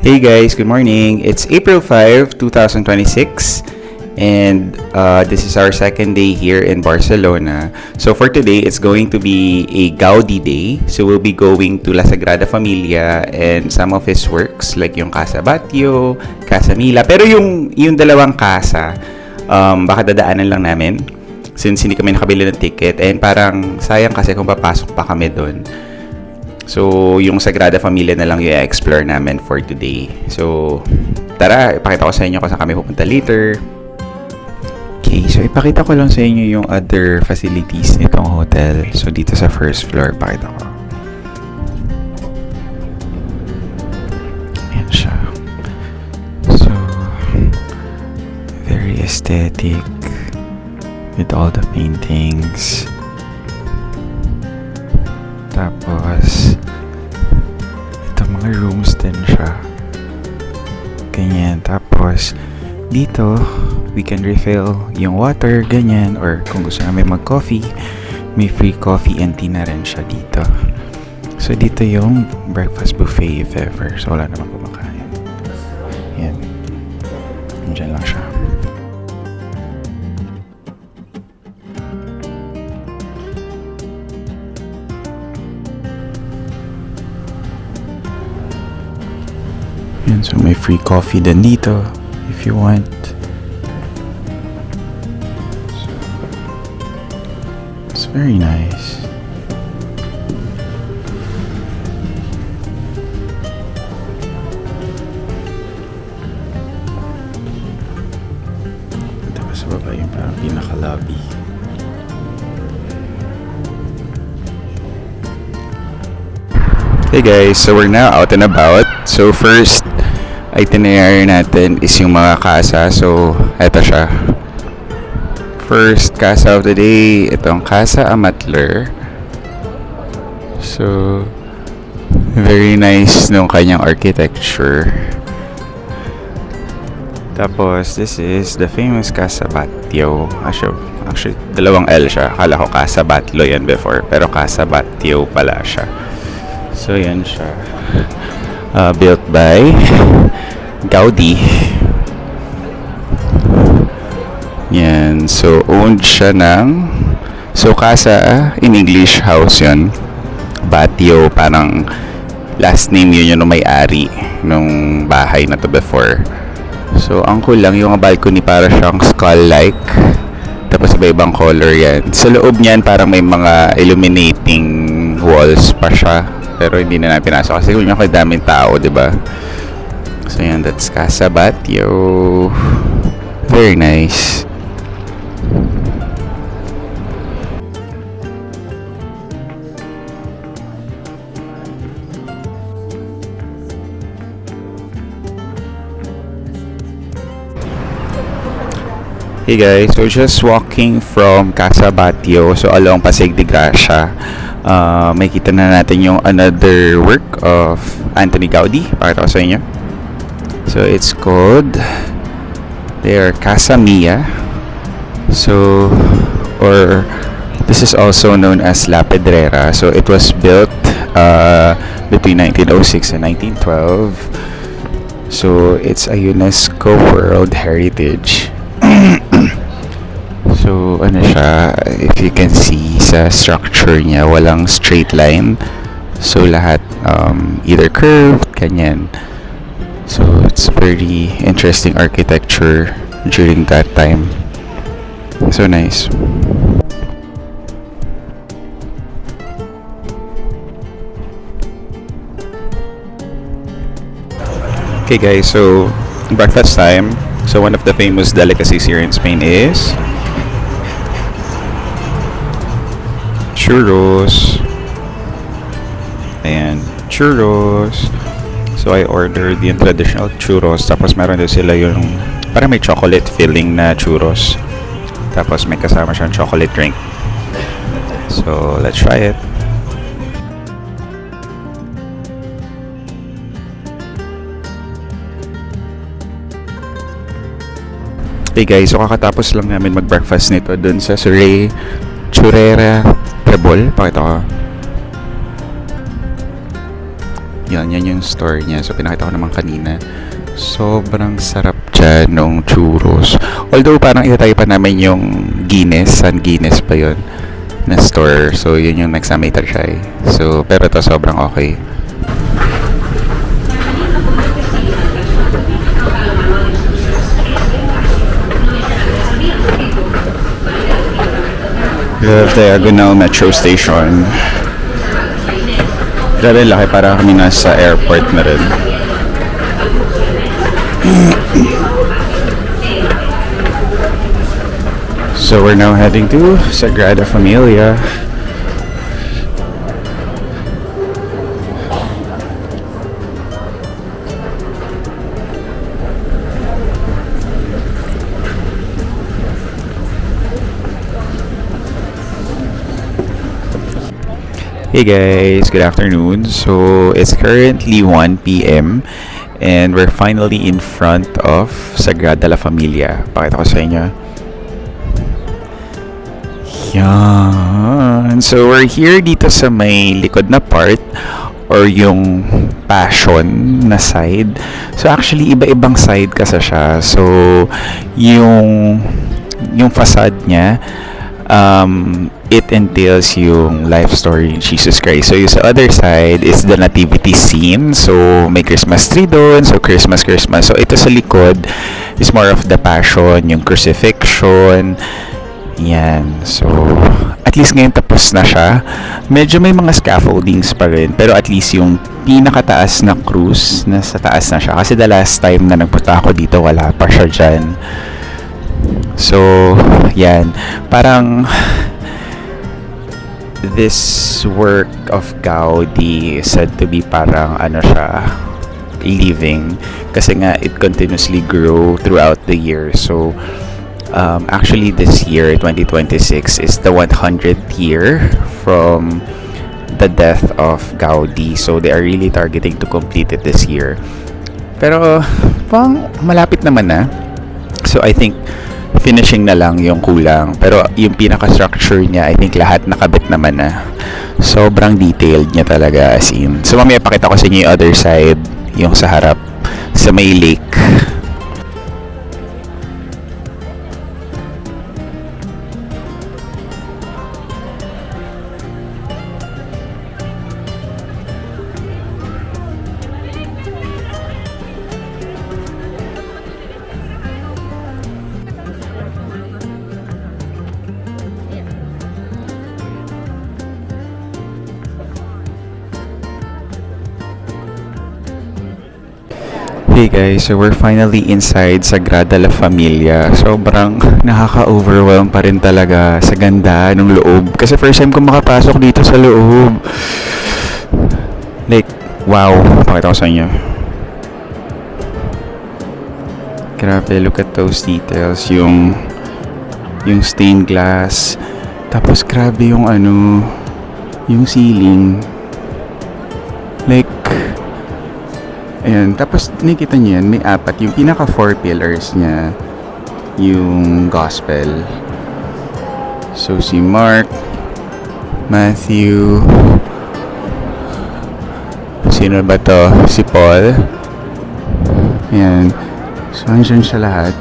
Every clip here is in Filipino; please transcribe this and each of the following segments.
Hey guys, good morning. It's April 5, 2026, and this is our second day here in Barcelona. So for today, it's going to be a Gaudi day. So we'll be going to La Sagrada Familia and some of his works like yung Casa Batlló, Casa Mila. Pero yung dalawang casa, baka dadaanan lang namin since hindi kami nakabili ng ticket, and parang sayang kasi kung papasok pa kami doon. So, yung Sagrada Familia na lang yung explore namin for today. So, tara, ipakita ko sa inyo kung saan kami pupunta later. Okay, so ipakita ko lang sa inyo yung other facilities nitong hotel. So, dito sa first floor, pakita ko. Ayan siya. So, very aesthetic with all the paintings. Tapos, ito mga rooms din siya. Ganyan. Tapos, dito, we can refill yung water, ganyan. Or kung gusto namin mag-coffee, may free coffee and tea na rin siya dito. So, dito yung breakfast buffet if ever. So, wala naman kumakain. Yan. Diyan lang siya. Yan, so may free coffee din dito if you want. So, it's very nice. Tapos sa baba yung parang pinaka-lobby. Hey guys, so we're now out and about. So first itinerary natin is yung mga casa. So eto siya. First casa of the day, itong Casa Amatller. So very nice nung kanyang architecture. Tapos this is the famous Casa Batlló. Actually dalawang L siya. Akala ko Casa Batlló yan before, pero Casa Batlló pala siya. So, yan siya. Built by Gaudi. Yan. So, owned siya ng... So, casa, in English, house yun. Batlló, parang last name yun yung may-ari nung bahay na to before. So, ang cool lang, yung balcony para siyang skull-like. Tapos, iba-ibang color yan. Sa loob niyan, parang may mga illuminating walls pa siya. Pero hindi na natin pinasok kasi kung yung daming tao, diba? So yan, that's Casa Batlló. Very nice. Hey guys, so just walking from Casa Batlló, so along Pasig de Gracia. May kita na natin yung another work of Antoni Gaudi. Pakita ko sa inyo. So it's called Casa Mia. So, or this is also known as La Pedrera. So it was built between 1906 and 1912. So it's a UNESCO World Heritage. So, ano siya, if you can see sa structure niya, walang straight line. So, lahat either curved, ganyan. So, it's very interesting architecture during that time. So, nice. Okay guys, so breakfast time. So, one of the famous delicacies here in Spain is churros. Ayan, churros. So, I ordered yung traditional churros. Tapos, meron din sila yung parang may chocolate filling na churros. Tapos, may kasama siyang chocolate drink. So, let's try it. Hey guys, so kakatapos lang namin mag-breakfast nito dun sa Surrey Churrera Trebol. Pakita ko. Yan yung store niya. So, pinakita ko naman kanina. Sobrang sarap dyan nung churros. Although, parang itatay pa namin yung Guinness. San Guinness pa yon na store. So, yun yung next time may try. So, pero to sobrang okay. The Diagonal Metro Station. Grabe, laki, para kami nasa airport na rin. So we're now heading to Sagrada Familia. Hey guys, good afternoon. So it's currently 1 p.m. and we're finally in front of Sagrada La Familia. Pakita ko sa inyo. Yan. So we're here dito sa may likod na part or yung Passion na side. So actually iba-ibang side kasi siya. So yung facade niya, it entails yung life story of Jesus Christ. So yung sa other side is the nativity scene. So may Christmas tree doon. So Christmas. So ito sa likod is more of the passion, yung crucifixion. Yan. So at least ngayon tapos na siya. Medyo may mga scaffoldings pa rin. Pero at least yung pinakataas na cruise, nasa taas na siya. Kasi the last time na nagpunta ako dito, wala pa siya dyan. So, yan. Parang this work of Gaudi is said to be parang ano siya, living. Kasi nga, it continuously grow throughout the year. So, actually this year, 2026, is the 100th year from the death of Gaudi. So, they are really targeting to complete it this year. Pero, pang malapit naman na. So, I think finishing na lang yung kulang. Pero yung pinaka-structure niya, I think lahat nakabit naman na. Sobrang detailed niya talaga, as in. So mamaya pakita ko sa inyo yung other side, yung sa harap, sa may lake. Hey guys, so we're finally inside Sagrada La Familia. Sobrang nakaka-overwhelm pa rin talaga sa ganda ng loob. Kasi first time ko makapasok dito sa loob. Like, wow. Pakita ko sa inyo. Grabe, look at those details. Yung stained glass. Tapos grabe yung yung ceiling. Like, ayan, tapos nakita niyo yan, may apat. Yung pinaka 4 pillars niya, yung gospel. So, si Mark, Matthew, sino ba to? Si Paul. Ayan. So, andyan siya lahat.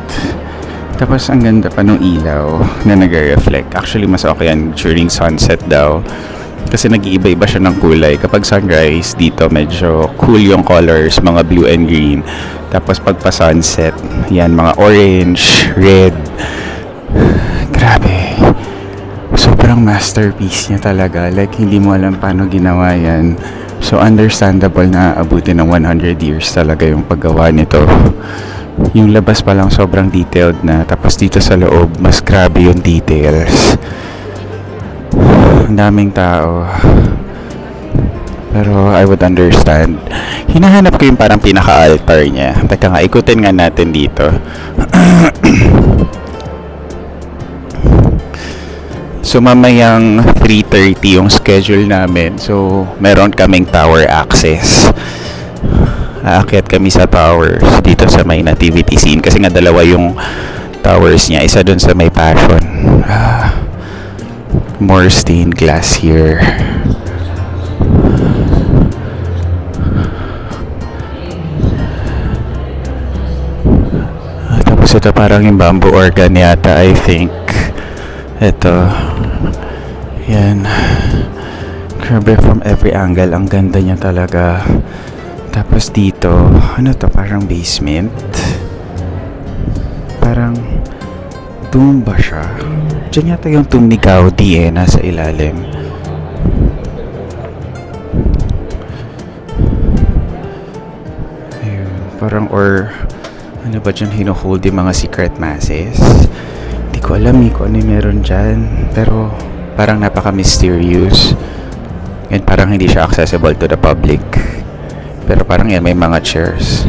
Tapos, ang ganda pa ng ilaw na nag-reflect. Actually, mas okay yan during sunset daw. Kasi nag-iiba-iba siya ng kulay. Kapag sunrise, dito medyo cool yung colors, mga blue and green. Tapos pagpa-sunset, yan, mga orange, red. Grabe. Sobrang masterpiece niya talaga. Like, hindi mo alam paano ginawa yan. So, understandable na abutin ng 100 years talaga yung paggawa nito. Yung labas pa lang sobrang detailed na. Tapos dito sa loob, mas grabe yung details. Ang daming tao. Pero I would understand. Hinahanap ko yung parang pinaka-altar niya. Teka nga, ikutin nga natin dito. So mamayang 3:30 yung schedule namin. So meron kaming tower access. Aakyat kami sa towers dito sa may nativity scene. Kasi nga dalawa yung towers niya. Isa dun sa may Passion. More stained glass here. So ito parang yung bamboo organ yata, I think. Ito. Yan. Grabe, from every angle. Ang ganda niya talaga. Tapos dito, ano to? Parang basement. Parang tomb ba siya? Diyan yata yung tomb ni Gaudi nasa ilalim. Ayun. Parang ano ba dyan hinuhold yung mga secret masses? Hindi ko alam kung ano yung meron dyan. Pero parang napaka-mysterious. And parang hindi siya accessible to the public. Pero parang yan, may mga chairs.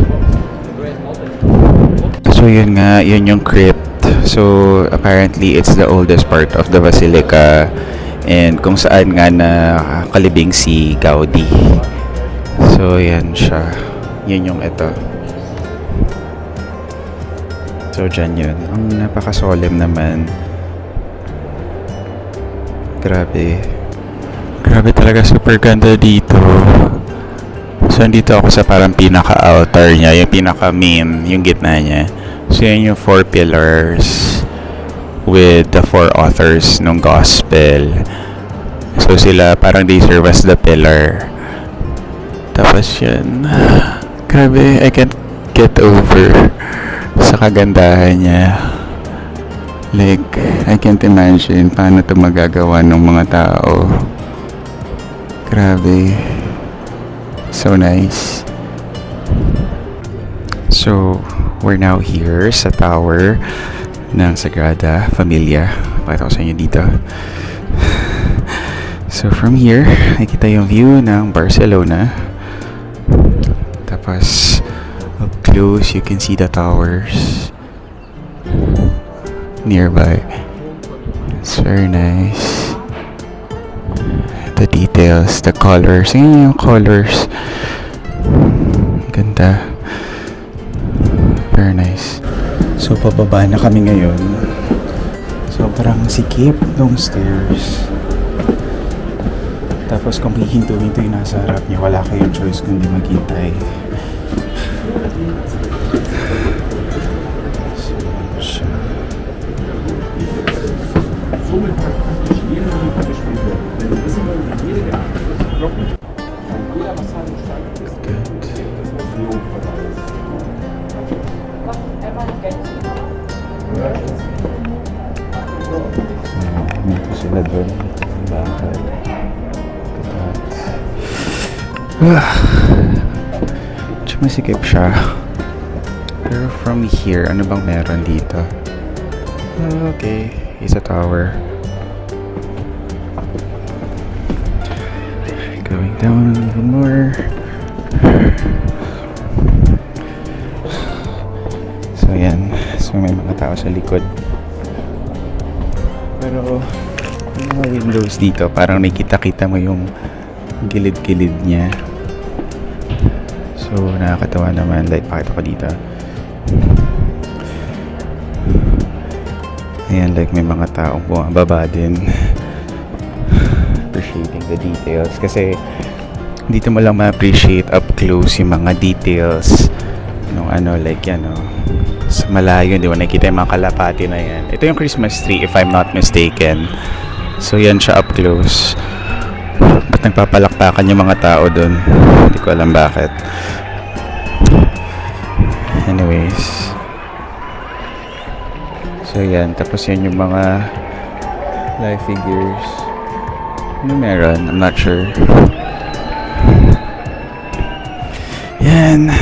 So yun nga, yun yung crypt. So apparently it's the oldest part of the basilica. And kung saan nga nakalibing si Gaudi. So yan siya. Yun yung ito. So dyan yun. Ang napaka-solemn naman. Grabe. Grabe talaga, super ganda dito. So, andito ako sa parang pinaka-altar niya, yung pinaka-main, yung gitna niya. So, yan yung 4 pillars with the 4 authors ng gospel. So, sila parang they serve as the pillar. Tapos yan. Grabe, I can't get over sa kagandahan niya. Like, I can't imagine paano ito magagawa ng mga tao. Grabe. So nice. So, we're now here sa tower ng Sagrada Familia. Pakita ko sa inyo dito. So, from here, nakikita yung view ng Barcelona. Tapos, up close, you can see the towers nearby. It's very nice. The details, the colors. Ayan yung colors. Ganda. Very nice. So, pababa na kami ngayon. Sobrang sikip ng stairs. Tapos, kung hihinto-hinto yung nasa harap niya, wala kayong choice kundi maghintay. So, siya. Dito sila doon. Bakit? Masikip siya. Pero from here, ano bang meron dito? Okay, it's a tower. Going down even more. So yan. So may mga tao sa likod. Pero yung mga windows dito, parang nakita-kita mo yung gilid-gilid niya. So nakakatawa naman. Like, pakita ko dito. Ayan, like may mga taong bumababa din. Appreciating the details. Kasi dito mo lang ma-appreciate up close yung mga details nung ano, like yan, sa malayo, di ba? Nakikita yung mga kalapati na yan. Ito yung Christmas tree, if I'm not mistaken. So yan siya up close. Ba't nagpapalakpakan yung mga tao dun? Hindi ko alam bakit. Anyways. So yan, tapos yan yung mga life figures. Ano meron? I'm not sure. Yan.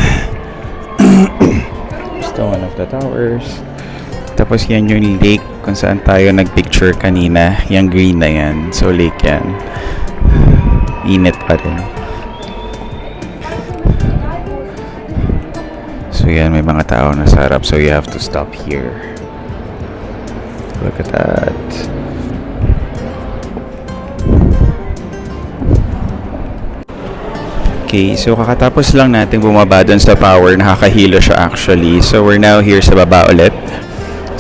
Still one of the towers. Tapos yan yung lake kung saan tayo nagpicture kanina. Yung green na yan. So lake yan. Init pa rin. So yan, may mga tao na sa harap. So you have to stop here. Look at that. Okay, so kakatapos lang natin bumaba dun sa tower. Nakakahilo siya actually. So we're now here sa baba ulit.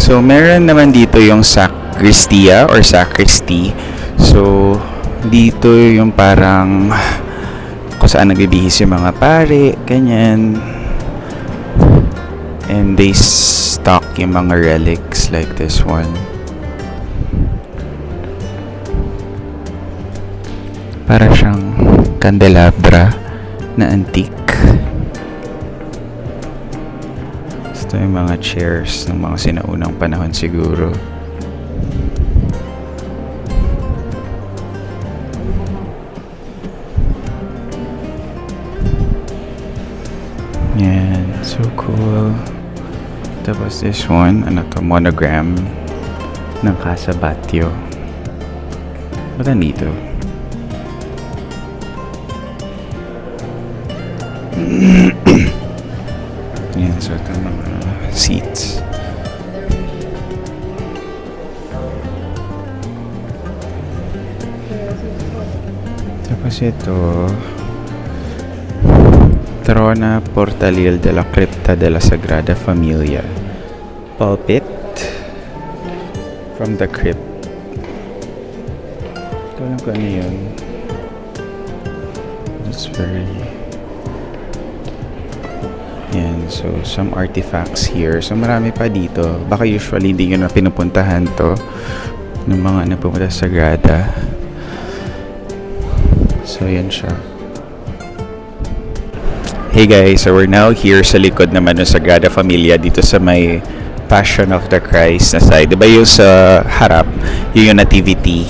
So meron naman dito yung sacristia or sacristy. So dito yung parang kung saan nagbibihis yung mga pare, ganyan. And they stock yung mga relics like this one. Para siyang candelabra na antique. Ito yung mga chairs ng mga sinaunang panahon siguro. Yan, so cool. Tapos this one, ano to, monogram ng Casa Batlló. Ba't nandito? Yan, so ito mga seats. Tapos ito, Trona Portalil de la Cripta de la Sagrada Familia. Pulpit from the crypt. Ito alam ko ano yun. It's very... Yan, so some artifacts here. So marami pa dito. Baka usually hindi nyo na pinupuntahan to ng mga napupunta sa Sagrada. So yan siya. Hey guys, so we're now here sa likod naman ng Sagrada Familia dito sa may Passion of the Christ na side. Diba yung sa harap, yun yung nativity.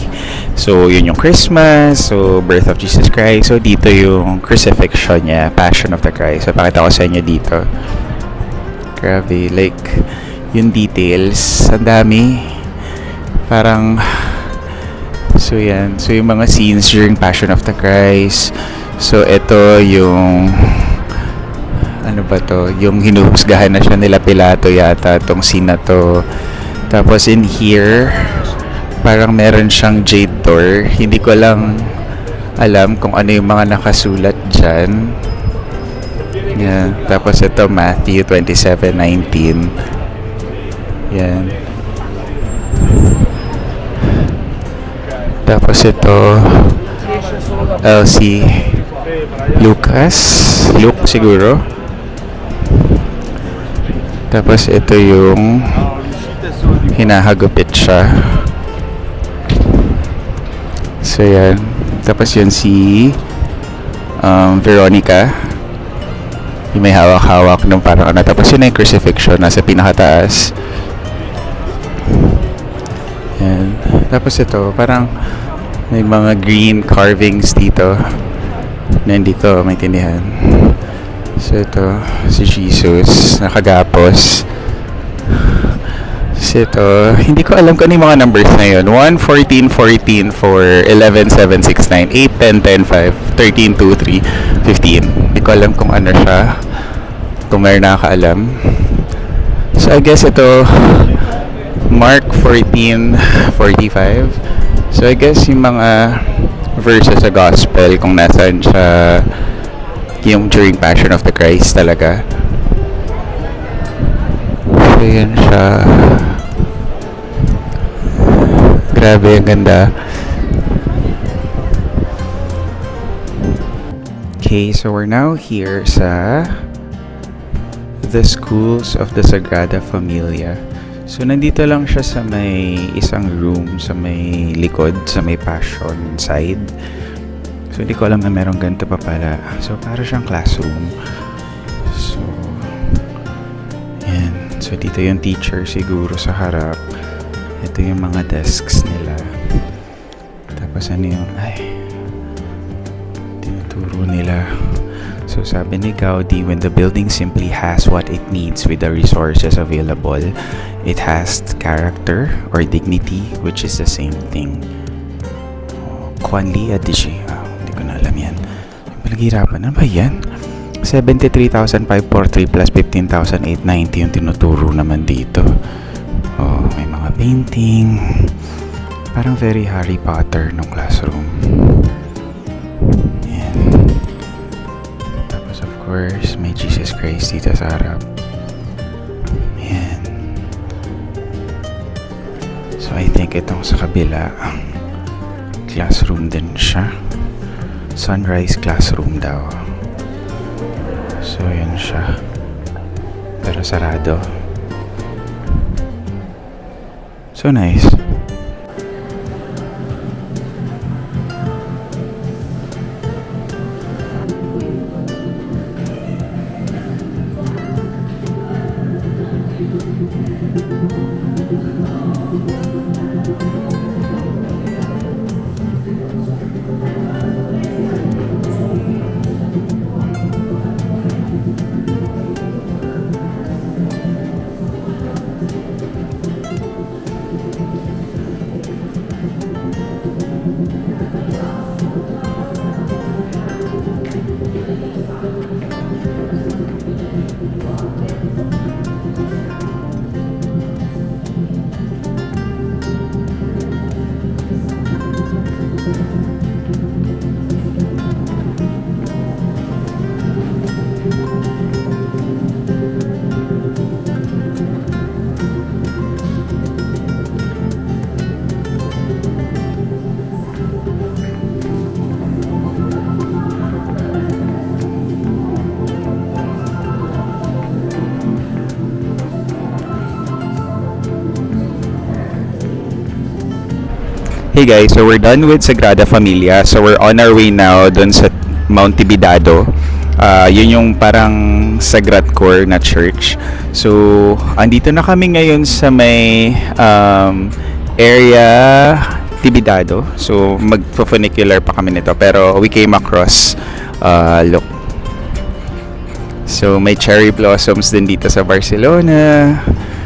So yun yung Christmas, so birth of Jesus Christ. So dito yung crucifixion niya, Passion of the Christ. So pakita ko sa inyo dito. Grabe, like yung details, ang dami. Parang, so yan. So yung mga scenes during Passion of the Christ. So ito yung... ano ba to, yung hinuhusgahan na siya nila Pilato yata tong scene na to. Tapos in here parang meron siyang jade door, hindi ko lang alam kung ano yung mga nakasulat dyan. Yeah. Tapos ito Matthew 27:19. Yan. Tapos ito LC Luke siguro. Tapos ito yung hinahagupit siya. So yan. Tapos yun si Veronica. Yung may hawak-hawak ng parang ano. Tapos yun na yung crucifixion nasa pinakataas. Yan. Tapos ito parang may mga green carvings dito na hindi ko maintindihan. So ito, si Jesus, nakagapos. So ito, hindi ko alam kung ano yung mga numbers na yun. 1, 14, 14, 4, 11, 7, 6, 9, 8, 10, 10, 5, 13, 2, 3, 15. Hindi ko alam kung ano siya. Kung mayroon nakakaalam. So I guess ito, Mark 14, 45. So I guess yung mga verses sa gospel, kung nasaan siya yung during Passion of the Christ talaga. So yan siya. Grabe, ang ganda. Okay, so we're now here sa the Schools of the Sagrada Familia. So nandito lang siya sa may isang room sa may likod, sa may Passion side. So, hindi ko alam na merong ganito pa pala. So, para siyang classroom. So, yan. So, dito yung teacher siguro sa harap. Ito yung mga desks nila. Tapos, ano yung, tinuturo nila. So, sabi ni Gaudi, when the building simply has what it needs with the resources available, it has character or dignity, which is the same thing. Kwanli Adichie. Ko na alam yan. Yung palaghirapan, ano ba yan? 73,543 plus 15,890 yung tinuturo naman dito. Oh, may mga painting. Parang very Harry Potter nung classroom. Yan. Tapos of course, may Jesus Christ dito sa harap. Yan. So I think itong sa kabila, classroom din siya. Sunrise classroom daw. So, yan siya. pero sarado. So nice. Hey guys, so we're done with Sagrada Familia. So we're on our way now dun sa Mount Tibidado. Yun yung parang Sagrat Core na church. So, andito na kami ngayon sa may area Tibidado. So, mag-funicular pa kami nito. Pero we came across, look. So, may cherry blossoms din dito sa Barcelona.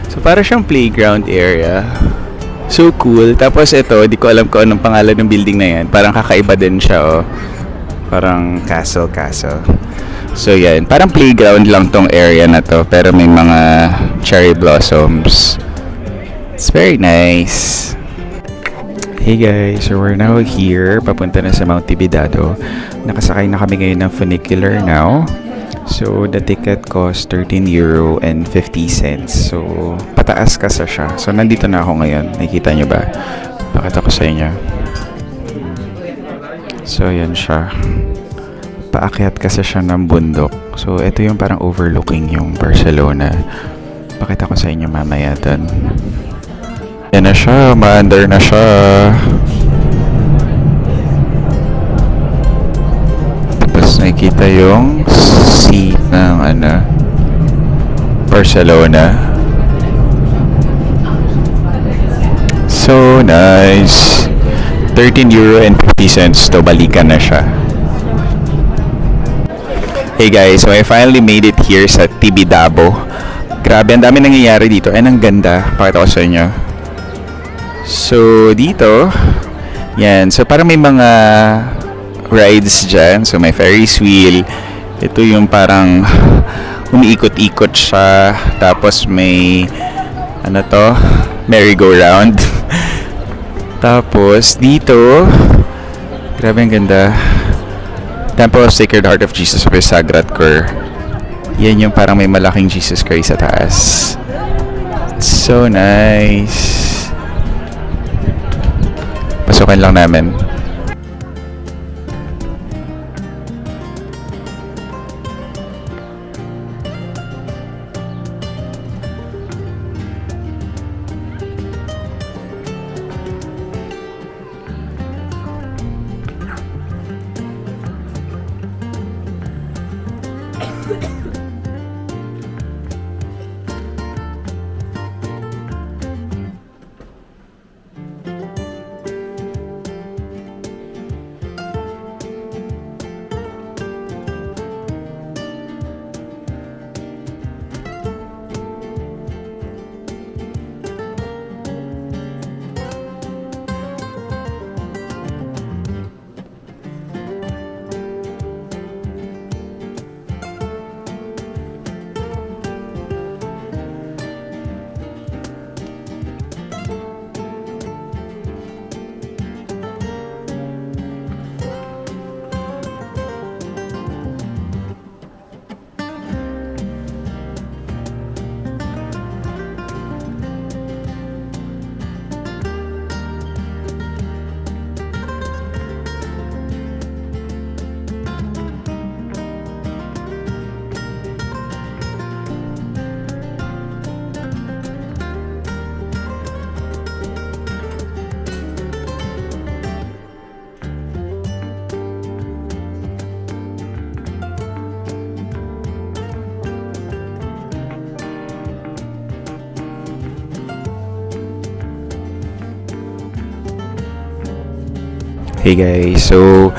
So, para siyang playground area. So cool. Tapos ito, di ko alam kung anong pangalan ng building na yan. Parang kakaiba din siya, oh. Parang castle. So yan, parang playground lang tong area na to. Pero may mga cherry blossoms. It's very nice. Hey guys, so we're now here. Papunta na sa Mount Tibidado. Nakasakay na kami ngayon ng funicular now. So, the ticket cost €13 and 50 cents. So, pataas kasi siya. So, nandito na ako ngayon. Nakikita nyo ba? Pakita ko sa inyo. So, yan siya. Paakyat kasi siya ng bundok. So, ito yung parang overlooking yung Barcelona. Pakita ko sa inyo mamaya dun. Yan na siya. Ma-under na siya. Tapos, nakikita yung sea ng Barcelona. So nice. €13 and 50 cents to balikan na siya. Hey guys, so I finally made it here sa Tibidabo. Grabe, ang dami nangyayari dito. Ay, ang ganda. Pakita ko sa inyo. So dito, yan. So parang may mga rides dyan. So may Ferris wheel. Ito yung parang umiikot-ikot siya. Tapos may merry-go-round. Tapos dito, grabe ang ganda. Temple of Sacred Heart of Jesus of Sagrat Core. Yan yung parang may malaking Jesus Christ sa taas. It's so nice. Pasukin lang namin. Hey guys, so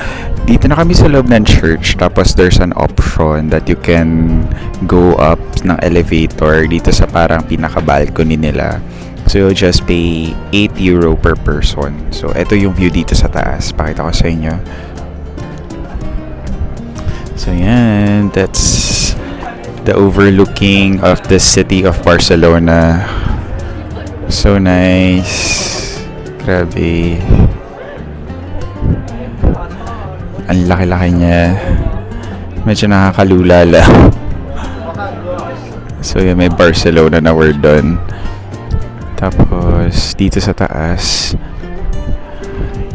dito na kami sa loob ng church, tapos there's an option that you can go up ng elevator dito sa parang pinaka-balcony nila. So you'll just pay 8 euro per person. So ito yung view dito sa taas, pakita ko sa inyo. So yan, that's the overlooking of the city of Barcelona. So nice. Grabe. Ang laki-laki niya. Medyo nakakalula lang. So yan, may Barcelona na word doon. Tapos dito sa taas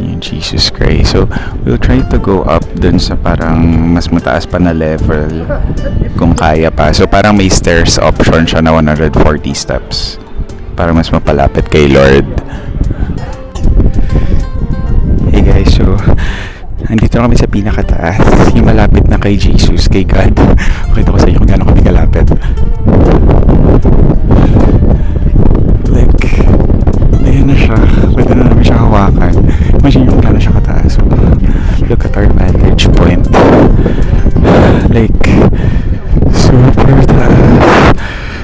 yung Jesus Christ. So we'll try to go up dun sa parang mas mataas pa na level kung kaya pa. So parang may stairs option siya na 140 steps para mas mapalapit kay Lord. Hey guys, so andito na kami sa pinakataas, yung malapit na kay Jesus, kay God. Pakita ko sa inyo kung gano'n kami kalapit. Like, ayan na siya. Pwede na namin siya hawakan. Imagine yung gano'n siya kataas. So, look at our vantage point. Like, super taas.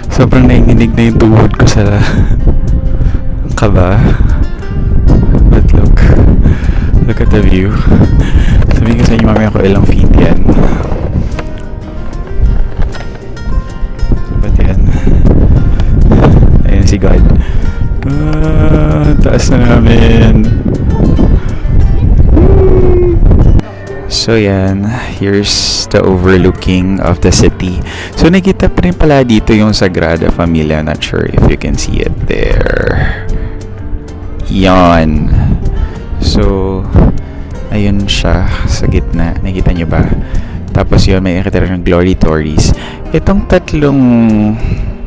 Sobrang nainginig na yung tuhod ko sa kaba. But look at the view. Sabihin ko sa inyo mamaya ko ilang feet yan. But yan. Ayan si God. Taas na namin. So yan, here's the overlooking of the city. So nakita pa rin pala dito yung Sagrada Familia. Not sure if you can see it there. Yan. So ayun siya sa gitna. Nakita nyo ba? Tapos yun, may nakita rin ng Glory Tories. Itong tatlong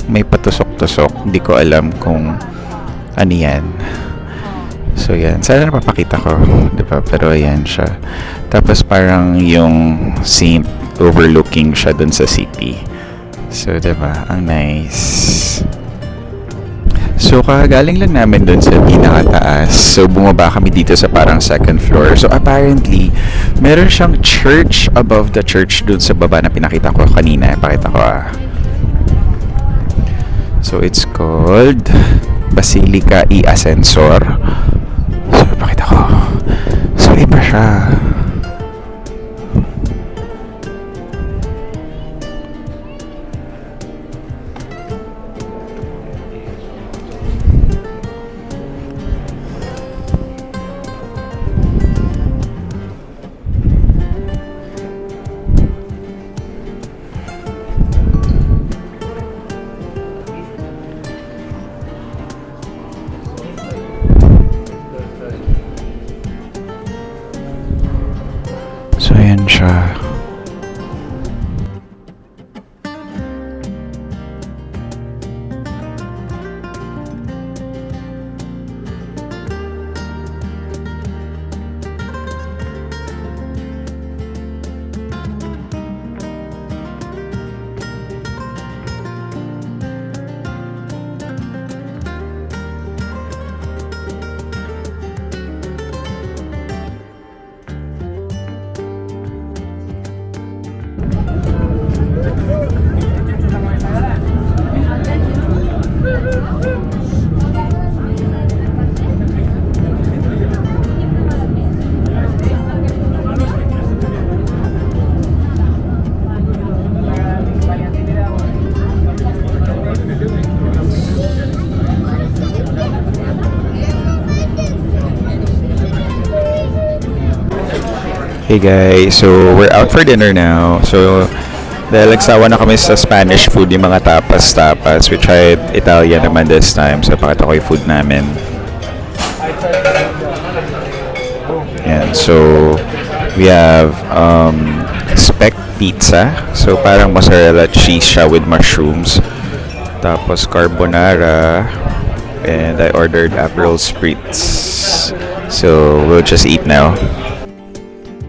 may patusok-tusok, hindi ko alam kung ano yan. So yan, sana napapakita ko, diba? Pero ayan siya. Tapos parang yung saint overlooking siya dun sa city. So diba, ang nice. So kakagaling lang namin dun sa pinakataas. So bumaba kami dito sa parang second floor. So apparently, meron siyang church above the church dun sa baba na pinakita ko kanina. Pakita ko So it's called Basilica y Ascensor. So pakita ko. So iba siya. So ayan siya. Hey guys, so we're out for dinner now. So dahil nagsawa na kami sa Spanish food, yung mga tapas. We tried Italian naman this time. So pakita ko yung food namin. Yan, so we have speck pizza. So parang mozzarella cheese siya with mushrooms. Tapos carbonara. And I ordered Aperol Spritz. So we'll just eat now.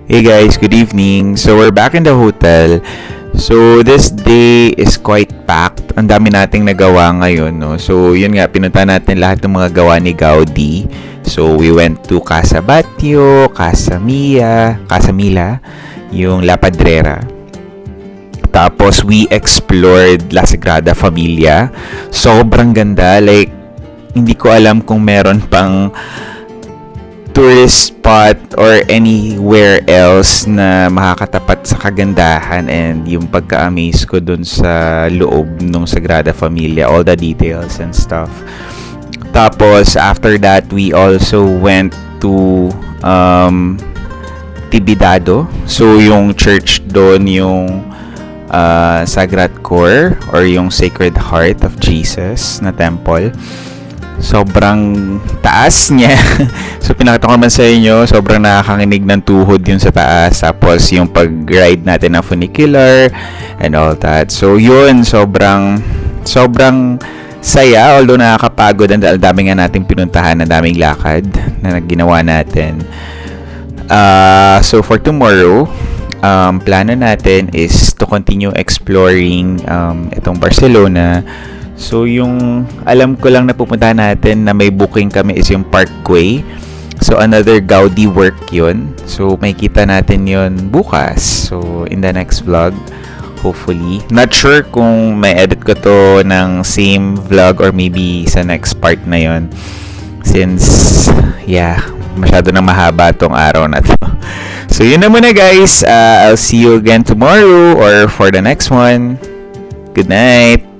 Hey guys, good evening. So we're back in the hotel. So this day is quite packed. Ang dami nating nagawa ngayon, no? So yun nga, pinunta natin lahat ng mga gawa ni Gaudi So, we went to Casa Batllio, Casa Mila, yung La Padrera. Tapos, we explored La Sagrada Familia. Sobrang ganda. Like, hindi ko alam kung meron pang tourist spot or anywhere else na makakatapat sa kagandahan and yung pagka-amaze ko dun sa loob ng Sagrada Familia, all the details and stuff. Tapos, after that, we also went to Tibidado. So, yung church doon, yung Sagrat Cor or yung Sacred Heart of Jesus na temple. Sobrang taas niya. So, pinakita ko naman sa inyo, sobrang nakakakinig ng tuhod yun sa taas. Tapos, yung pag-ride natin ng funicular and all that. So, yun, sobrang saya. Although nakakapagod, ang dami nga nating pinuntahan, ang daming lakad na ginawa natin. So, for tomorrow, plano natin is to continue exploring itong Barcelona. So, yung alam ko lang na pupuntahan natin na may booking kami is yung Parkway. So, another Gaudi work yun. So, makikita natin yun bukas. So, in the next vlog, hopefully. Not sure kung may edit ko to ng same vlog or maybe sa next part na yun. Since, masyado na mahaba tong araw na to. So, yun na muna guys. I'll see you again tomorrow or for the next one. Good night!